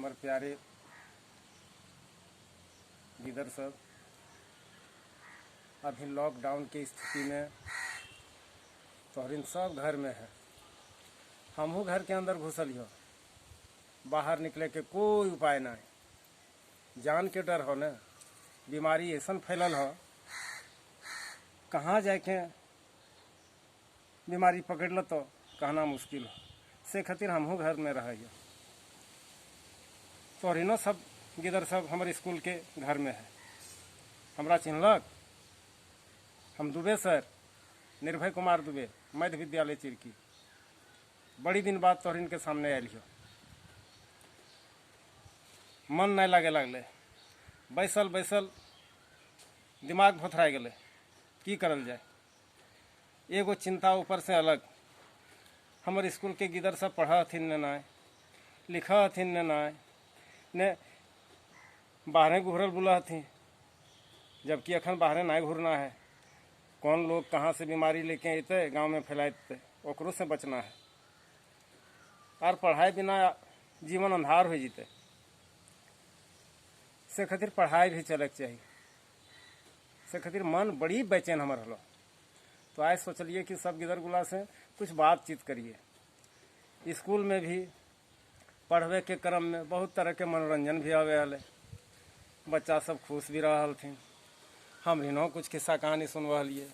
हमारे प्यारे गिदर सब अभी लॉकडाउन की स्थिति में तोहरिन सब घर में है। हमहू घर के अंदर घुसल हो, बाहर निकले के कोई उपाय नहीं। जान के डर हो न, बीमारी ऐसा फैलल हो, कहाँ जाके बीमारी पकड़ लो तो कहना मुश्किल हो। से खातिर हमहू घर में रहिए। तोहरिनो सब गिदर सब हमारे स्कूल के घर में है। हमरा चिन्हलक, हम दुबे सर, निर्भय कुमार दुबे, मध्य विद्यालय चिरकी। बड़ी दिन बाद तोहरिन के सामने आयल हो। मन नहीं लगे लगले, बैसल बैसल दिमाग भोथरा गए, की करल जाए। एगो चिंता ऊपर से अलग। हमारे स्कूल के गिदर सब पढ़ा हथिन ने ना, लिखा हथिन ने ना, ने बाहरे घूरल बुला हथिन, जबकि अखन बाहरे नहीं घूरना है। कौन लोग कहाँ से बीमारी लेके अते गांव में फैलाते, ओकरो से बचना है। और पढ़ाई बिना जीवन अंधार हो जीते, से खातिर पढ़ाई भी चले के चाहिए। से खातिर मन बड़ी बेचैन हमार हलो। तो आज सोचलिए कि सब गिदर गुला से कुछ बातचीत करिए। स्कूल में भी पढ़वे के क्रम में बहुत तरह के मनोरंजन भी आवे हले, बच्चा सब खुश भी रहा हथिन। हम इन्हों कुछ किस्सा कहानी सुनवा लिए,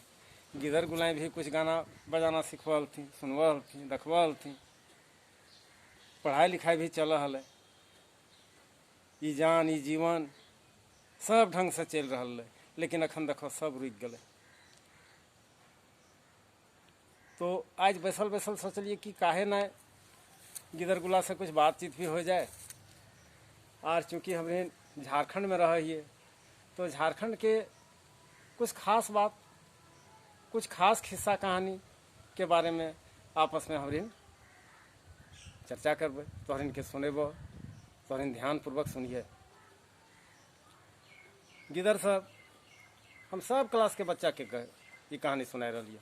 गिदर गुलाएँ भी कुछ गाना बजाना सिखवा हथिन, सुनवा हथिन, देखवा हथिन। पढ़ाई लिखाई भी चल हले। ई जान ई जीवन सब ढंग से चल रहा है, लेकिन अखन देखो सब रुक गए। तो आज बैसल बैसल सोचलिए कि काहे ना गिदर गुला से कुछ बातचीत भी हो जाए। और चूँकि हमें झारखंड में रहिए, तो झारखंड के कुछ खास बात, कुछ खास किस्सा कहानी के बारे में आपस में हमारी चर्चा करबे। तोहरिन के सुनेबो, तोहरिन ध्यानपूर्वक सुनिए। गिदर सब हम सब क्लास के बच्चा के ये कहानी सुनाई रही।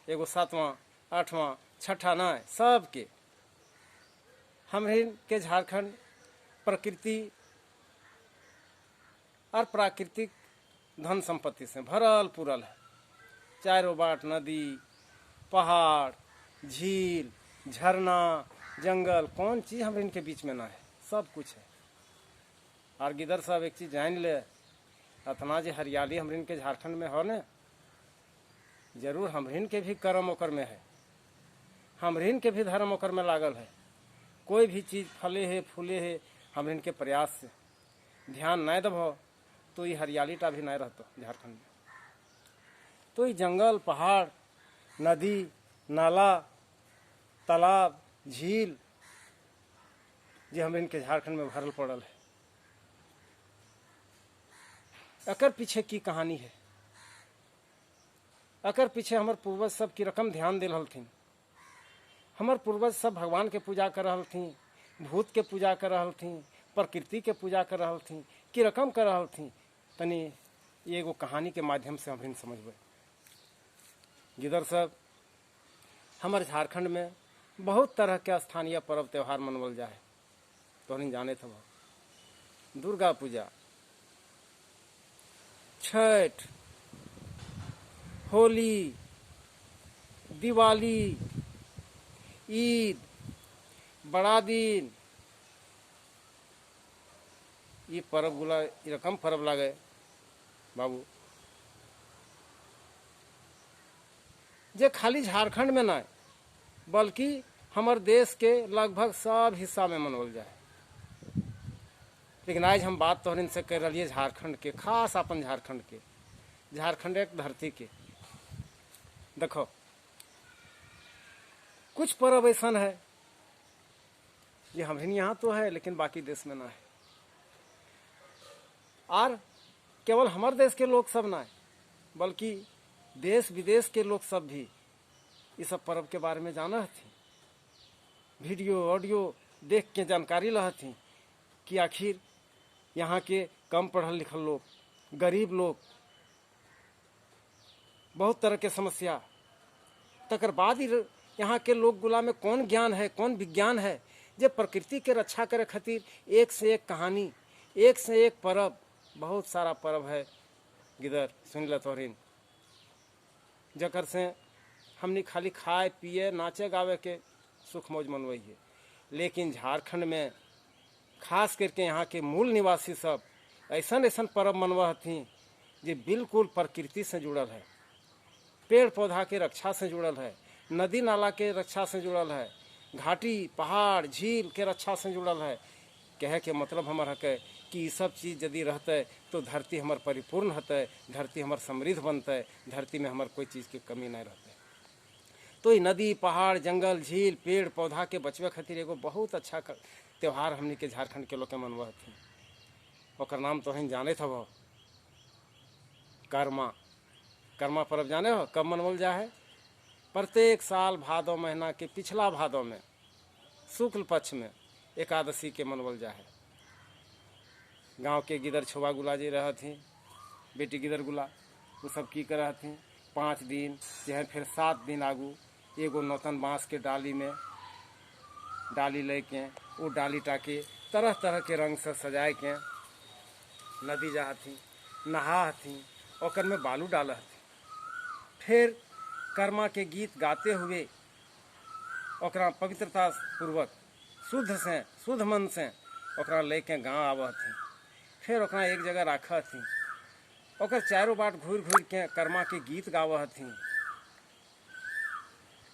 एगो 7वां 8वां 6ठा नहीं, सब के हमरिन के झारखंड प्रकृति और प्राकृतिक धन संपत्ति से भरल पूरल है। चारों बाट नदी, पहाड़, झील, झरना, जंगल, कौन चीज़ हमारे इनके बीच में ना है, सब कुछ है। और गिदर साहब एक चीज़ जान ले, अतना जो हरियाली हमारे इनके झारखंड में हो न, जरूर हमरिन के भी कर्म ओकर में है, हमरिन के भी धर्म ओकर में लागल है। कोई भी चीज़ फले है फूले है, हमरिन के प्रयास से ध्यान नहीं दबो तो ये हरियाली टा भी नहीं रहता झारखंड में। तो ये जंगल, पहाड़, नदी, नाला, तालाब, झील जो हम इनके झारखंड में भरल पड़ल है, एकर पीछे की कहानी है। एकर पीछे हमार पूर्वज सब की रकम ध्यान दिल हलथिन। हमार पूर्वज सब भगवान के पूजा कर रहल थी, भूत के पूजा कर रहल थी, प्रकृति के पूजा कर रहल थी, की रकम कर रहल थी। तनी एगो कहानी के माध्यम से हम समझबे। गिदर सब हमारे झारखंड में बहुत तरह के स्थानीय पर्व त्यौहार मनवल जाए। तो हम जाने थे दुर्गा पूजा, छठ, होली, दिवाली, ईद, बड़ा दिन, ये पर्व गुला रकम पर्व लागे बाबू, जे खाली झारखंड में ना बल्कि हमारे देश के लगभग सब हिस्सा में मनवल जाए। लेकिन आज हम बात तोहरिन से कर रही है झारखंड के, खास अपन झारखंड के, झारखंड एक धरती के। देखो कुछ पर्व ऐसा है ये हमारे यहाँ तो है लेकिन बाकी देश में ना है। और केवल हमारे देश के लोग सब ना है, बल्कि देश विदेश के लोग सब भी इस सब पर्व के बारे में जाना थी, वीडियो ऑडियो देख के जानकारी लह थी कि आखिर यहाँ के कम पढ़ल लिखल लोग, गरीब लोग, बहुत तरह के समस्या, तकर बाद ही यहाँ के लोग गुला में कौन ज्ञान है, कौन विज्ञान है, जे प्रकृति के रक्षा करे खातिर एक से एक कहानी, एक से एक पर्व, बहुत सारा पर्व है गिदर सुन ल तोहरीन, जकर से हमने खाली खाए पिए नाचे गावे के सुख मौज मनवइए। लेकिन झारखंड में खास करके यहाँ के मूल निवासी सब ऐसन ऐसन पर्व मनवा हथिन जे बिल्कुल प्रकृति से जुड़ल है, पेड़ पौधा के रक्षा से जुड़ल है, नदी नाला के रक्षा से जुड़ल है, घाटी पहाड़ झील के रक्षा से जुड़ल है। कहे के मतलब हमार है कि ये सब चीज़ यदि रहते तो धरती हमार परिपूर्ण होते, धरती हमार समृद्ध बनते, धरती में हमार कोई चीज़ की कमी नहीं रहते। तो ये नदी पहाड़ जंगल झील पेड़ पौधा के बचवे खातिर एगो बहुत अच्छा त्यौहार हमनी के झारखंड के लोग के मनवा हथिन। ओकर नाम तो हम जाने थब कर्मा। कर्मा पर्व जाने हो कब मनवल जा है? प्रत्येक साल भादो महीना के पिछला भादो में शुक्ल पक्ष में एकादशी के मनवल जा है। गांव के गिदर छुआ गुला जी रह थी, बेटी गिदर गुला वो सब की कर थी 5 दिन चाहे फिर 7 दिन आगू एगो नौतन बाँस के डाली में डाली लेके वो डाली टाके तरह तरह के रंग से सजाए के नदी जा थी, नहा थी, ओकर में बालू डाल थी। फिर कर्मा के गीत गाते हुए ओकरा पवित्रता पूर्वक शुद्ध से शुद्ध मन से ओकरा लेके गाँव आव थी। फिर ओकरा एक जगह रख थी, ओकर चारों बाट घूर घूर के कर्मा के गीत गाव थी।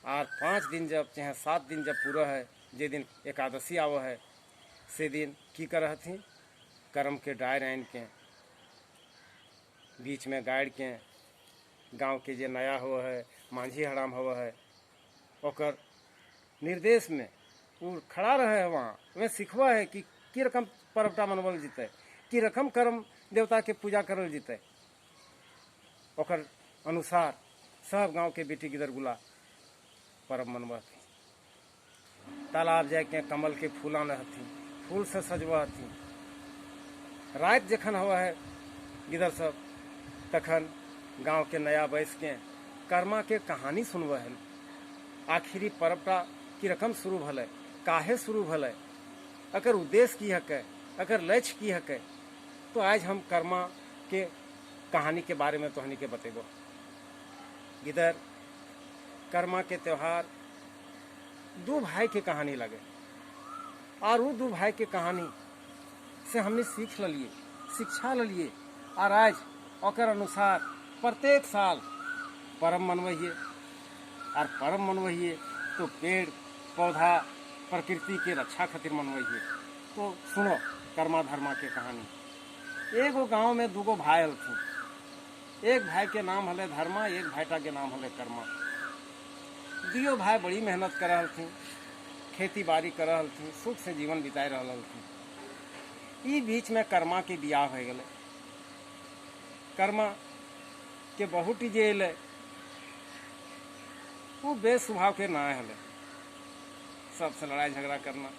और 5 दिन जब चाहे 7 दिन जब पूरा है, जे दिन एकादशी आव है से दिन की कर थी, कर्म के डायर आन के बीच में गाड़ के गांव के जे नया हुआ है मांझी हराम हुआ है ओकर निर्देश में वो खड़ा रहे है। वहाँ में सिखवा है कि रकम पर्वटा मनवल जीते, कि रकम कर्म देवता के पूजा करल जीते। ओकर अनुसार सब गांव के बेटी गिदर गुला पर्व मनवा थी। तालाब जाके कमल के फूला न हथी, फूल से सजवा थी। रात जखन हुआ है गिदर सब तखन गांव के नया बैस के कर्मा के कहानी सुनवा है। आखिरी पर्वटा की रकम शुरू भले, काहे शुरू भले, अगर उद्देश्य की हक है, अगर लक्ष्य की हक है। तो आज हम कर्मा के कहानी के बारे में तोहनी के बतेबो। इधर कर्मा के त्यौहार 2 भाई के कहानी लगे और वो 2 भाई के कहानी से हमने सीख लिए, शिक्षा लिए और आज ओकर अनुसार प्रत्येक साल पर्व मनवइए। और पर्व मनवइए तो पेड़ पौधा प्रकृति के रक्षा खातिर मनवइए। तो सुनो कर्मा धर्मा के कहानी। एगो गांव में 2 भाई हलथिन। एक भाई के नाम हले धर्मा, एक भाईटा के नाम हले कर्मा। 2 भाई बड़ी मेहनत कर हलथिन, खेती बाड़ी कर हलथिन, सुख से जीवन बिताए रह हलथिन। ई बीच में कर्मा के बियाह हो गए। कर्मा के बहुटी जे अल वो बेस्वभाव के ना हले, सबसे लड़ाई झगड़ा करना,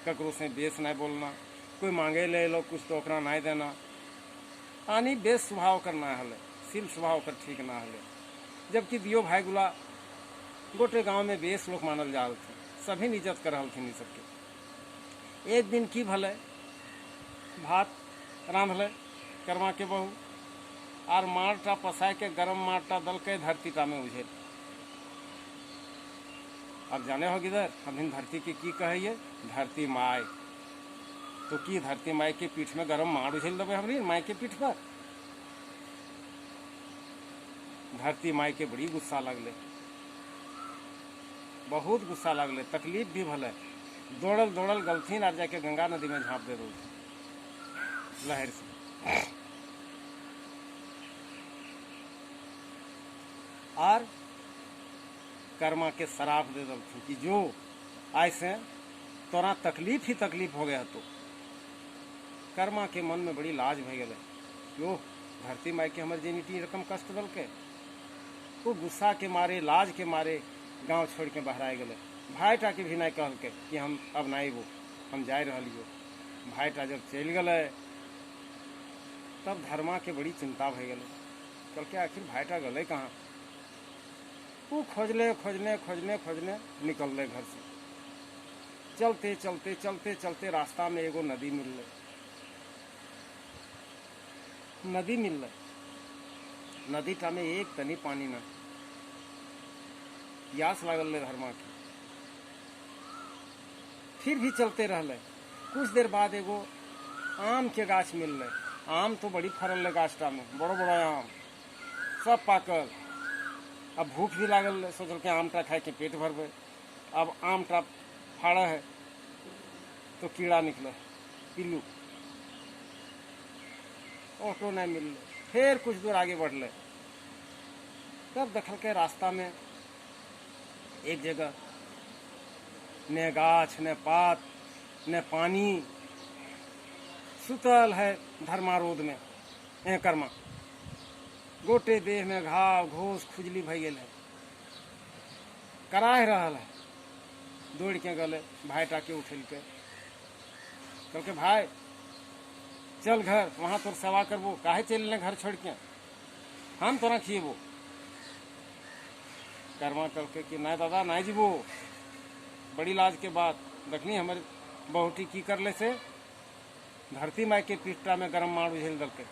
ककरो से बेस नहीं बोलना, कोई मांगे ले लो कुछ तो ओकरा नहीं देना, आनी बेस स्वभाव कर ना हले, सील स्वभाव कर ठीक ना हले। जबकि 2 भाई गुला गोटे गांव में बेस लोग मानल जा थे, सभी इज्जत कर हलथिन सबके। एक दिन की भले भात रांधले कर्मा के बहू और मारटा पसाए के गरम मारटा दल के धरती टा में उझेल। अब जाने हो किधर हम धरती के की कहिए, धरती माय। तो की धरती माई के पीठ में गरम मार उछल देवे हमारी माई के पीठ पर। धरती माई के बड़ी गुस्सा लगले, बहुत गुस्सा लगले, तकलीफ भी भले। दौड़ल दौड़ल गलथिन और जाके गंगा नदी में झाँप दे दो लहर से। और कर्मा के शराप दे दलथिन कि जो ऐसे तोरा तकलीफ ही तकलीफ हो गया। तो कर्मा के मन में बड़ी लाज भय गए, यो धरती माई के हमारे जेनिटी रकम कष्ट दल के। वो गुस्सा के मारे लाज के मारे गांव छोड़ के बहराए गए। भाईटा के भी नहीं कहल के कि हम अब नहीं वो हम जाए रहियो। भाईटा जब चल गए तब धर्मा के बड़ी चिंता भय गए, कल के आखिर भाईटा गले कहाँ। वो खोजले खोजने खोजने खोजने निकल गए घर से। चलते चलते चलते चलते रास्ता में एगो नदी मिल रही। नदी टा में एक तनी पानी ना। प्यास लागल ले धर्मा की, फिर भी चलते रहले। कुछ देर बाद एगो आम के गाछ मिल रहे। आम तो बड़ी फरल है गाछटा में, बड़ो बड़ा आम, सब पाकल। अब भूख भी लागल है, सोचल के आम टा खाए के पेट भरबे। अब आम टा फाड़ा है तो कीड़ा निकले, पिल्लू। ऑटो नहीं मिल रहे। फिर कुछ दूर आगे बढ़ले, तब देखल के रास्ता में एक जगह न गाछ न पात न पानी, सुतल है धर्मा रोड में करमा। गोटे देह में घाव घोष खुजली भई गेल है, कराह रहल है। दौड़ के गले, भाई टाके उठल के कल के भाई चल घर, वहाँ तोर सेवा करबो, काहे चल घर छोड़ के, हम तोरा खिएबो। कर्मा कल के कि नहीं दादा नहीं जीबो, बड़ी लाज के बात। देखनी हमारे बहुटी की कर ले से धरती माई के पीठटा में गरम मार उझेल दल के,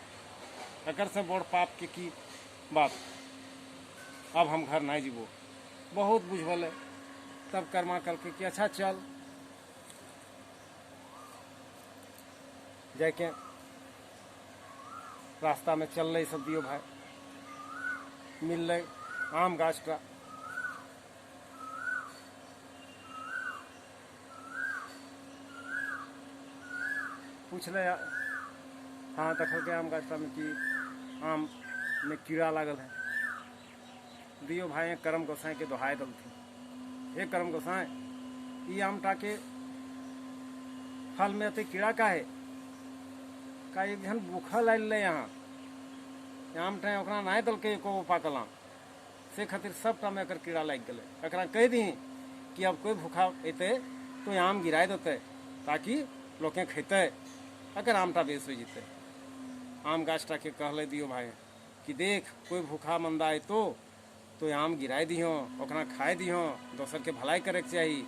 एकर से बड़ पाप के की बात। अब हम घर नहीं जीबो, बहुत बुझल है। तब कर्मा कल के कि अच्छा चल, जाके रास्ता में चल रही सब दियो भाई, मिल रहे आम गाछ का। पूछ ले, हाँ देखल के आम गाछ में कि आम में कीड़ा लागल है। दियो भाई करम गोसाई के दोहाई दल थी, हे करम गोसाई, ई आम टाके फल में अते कीड़ा का है का? एक जन भूखल आयल यहाँ आम टे ओकरा नहीं दल के एको पाकल आम से खातिर सब टा में एकर कीड़ा लग गए। एकरा कह दी कि अब कोई भूखा अते तो आम गिरा देते ताकि लोग खेते, अगर आम टा बेच हो जीते। आम गाछ टा के कहले दियो भाई कि देख कोई भूखा मंदा है तो आम गिराए दिहो, ओकरा खाए दिहो, दोसर के भलाई करे के चाहिए।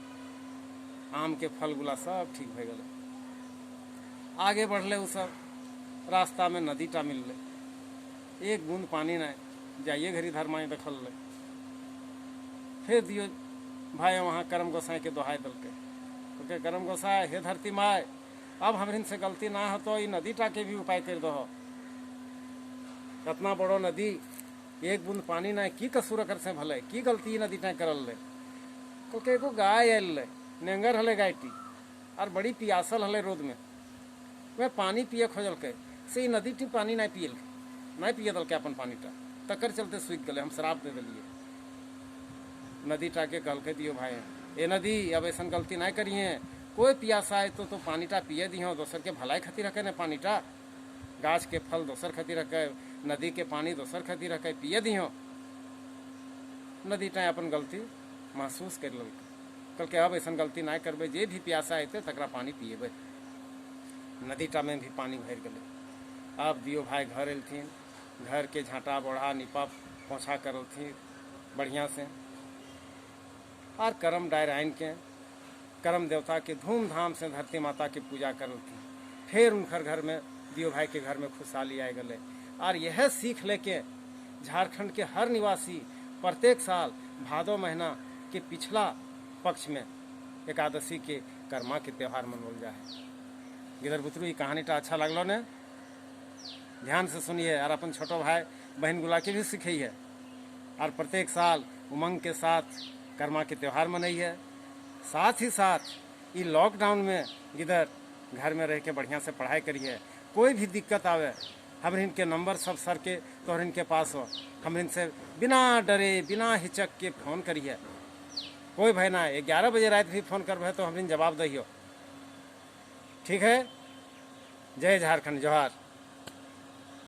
आम के फल गुला सब ठीक भे गए। आगे बढ़ले उ सब, रास्ता में नदी टा मिल ले, एक बूंद पानी नहीं। जाइए घरी धर्माई देखल ले। फिर दियो भाई वहाँ करम गोसाई के दोहाई दल के, तो करम गोसाई हे धरती माई, अब हमरिन से गलती ना हो तो ये नदी टा के भी उपाय कर दो। इतना बड़ो नदी, एक बूंद पानी ना, की कसूर कर से भले, की गलती नदी टा करल ले। तो एगो गाय आयल ले, नेंगर हले गायटी, और बड़ी पियासल हले रोद में, वह पानी पिए खोजल के से नदी टी पानी नहीं पियल, नहीं पिए दल के अपन पानी टा, तकर चलते सूख गले। हम शराब दे दिलिए नदी टा के, कहल के दियो भाई ए नदी अब ऐसा गलती नहीं करिए, कोई पियासा है तो पानी टा पिए दिहो, दोसर के भलाई खातिर रखे न पानी टा, गाछ के फल दोसर खातिर रखे, नदी के पानी दोसर खातिर रखे, पिए दिहो। नदी टा अपन गलती महसूस कर लल, कल के अब ऐसा गलती नहीं करबे, जे भी प्यासा है तकरा पानी पिएबे। नदी टा में भी पानी भर गए। अब दियो भाई घर एलथिन, घर के झाँटा बढ़ा निपा पोछा करलथिन बढ़िया से, और करम डायर आन के करम देवता के धूमधाम से धरती माता की पूजा करलथिन। फिर उनकर घर में दियो भाई के घर में खुशहाली आए गले। और यह सीख लेके झारखंड के हर निवासी प्रत्येक साल भादो महीना के पिछला पक्ष में एकादशी के कर्मा के त्यौहार मनावल जाए। गिदर बुतरू ये कहानी टा अच्छा लगलो ने, ध्यान से सुनिए और अपन छोटो भाई बहन गुला के भी सिखाइए, और प्रत्येक साल उमंग के साथ कर्मा के त्यौहार मनाइए। साथ ही साथ ये लॉकडाउन में गिदर घर में रह के बढ़िया से पढ़ाई करिए। कोई भी दिक्कत आवे, हम इनके नंबर सब सर के तो इनके पास हो, हम इनसे बिना डरे बिना हिचक के फ़ोन करिए। कोई भाई ना 11 बजे रात भी फ़ोन करबे तो हम जवाब दियो, ठीक है। जय झारखंड, जोहार।